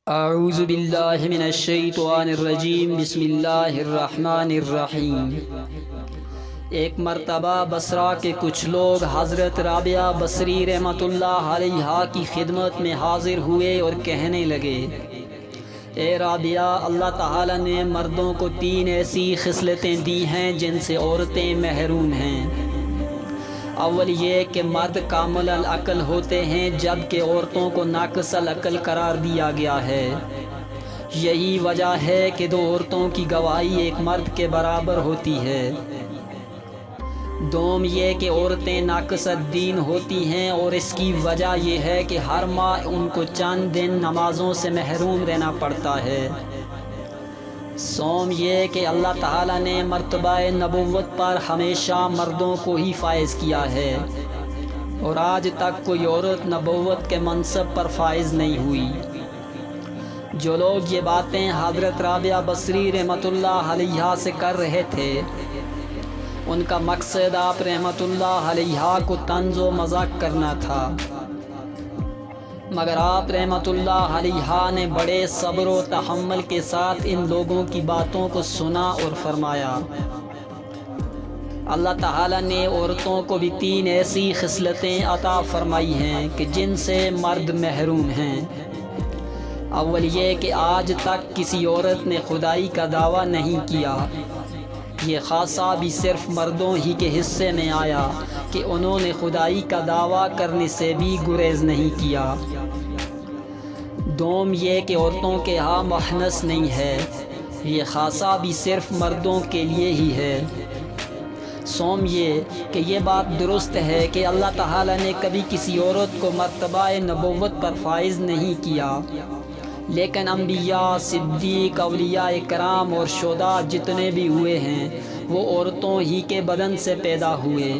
اعوذ باللہ من الشیطان الرجیم بسم اللہ الرحمن الرحیم۔ ایک مرتبہ بصرہ کے کچھ لوگ حضرت رابعہ بصری رحمۃ اللہ علیہا کی خدمت میں حاضر ہوئے اور کہنے لگے، اے رابعہ، اللہ تعالیٰ نے مردوں کو 3 ایسی خصلتیں دی ہیں جن سے عورتیں محروم ہیں۔ اول یہ کہ مرد کامل العقل ہوتے ہیں جبکہ عورتوں کو ناقص العقل قرار دیا گیا ہے۔ یہی وجہ ہے کہ 2 عورتوں کی گواہی ایک مرد کے برابر ہوتی ہے۔ دوم یہ کہ عورتیں ناقص الدین ہوتی ہیں اور اس کی وجہ یہ ہے کہ ہر ماہ ان کو چند دن نمازوں سے محروم رہنا پڑتا ہے۔ سوم یہ کہ اللہ تعالیٰ نے مرتبہ نبوت پر ہمیشہ مردوں کو ہی فائز کیا ہے اور آج تک کوئی عورت نبوت کے منصب پر فائز نہیں ہوئی۔ جو لوگ یہ باتیں حضرت رابعہ بصری رحمۃ اللہ علیہا سے کر رہے تھے، ان کا مقصد آپ رحمۃ اللہ علیہا کو طنز و مذاق کرنا تھا، مگر آپ رحمۃ اللہ علیہا نے بڑے صبر و تحمل کے ساتھ ان لوگوں کی باتوں کو سنا اور فرمایا۔ اللہ تعالیٰ نے عورتوں کو بھی 3 ایسی خصلتیں عطا فرمائی ہیں کہ جن سے مرد محروم ہیں۔ اول یہ کہ آج تک کسی عورت نے خدائی کا دعویٰ نہیں کیا۔ یہ خاصہ بھی صرف مردوں ہی کے حصے میں آیا کہ انہوں نے خدائی کا دعویٰ کرنے سے بھی گریز نہیں کیا۔ دوم یہ کہ عورتوں کے ہاں محنث نہیں ہے، یہ خاصہ بھی صرف مردوں کے لیے ہی ہے۔ سوم یہ کہ یہ بات درست ہے کہ اللہ تعالیٰ نے کبھی کسی عورت کو مرتبہ نبوت پر فائز نہیں کیا، لیکن انبیاء، صدیق، اولیاء کرام اور شہداء جتنے بھی ہوئے ہیں وہ عورتوں ہی کے بدن سے پیدا ہوئے،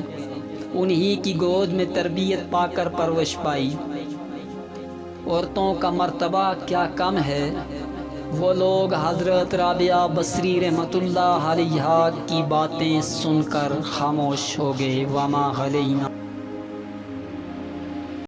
انہی کی گود میں تربیت پا کر پرورش پائی۔ عورتوں کا مرتبہ کیا کم ہے؟ وہ لوگ حضرت رابعہ بصری رحمۃ اللہ علیہا کی باتیں سن کر خاموش ہو گئے۔ وما علینا۔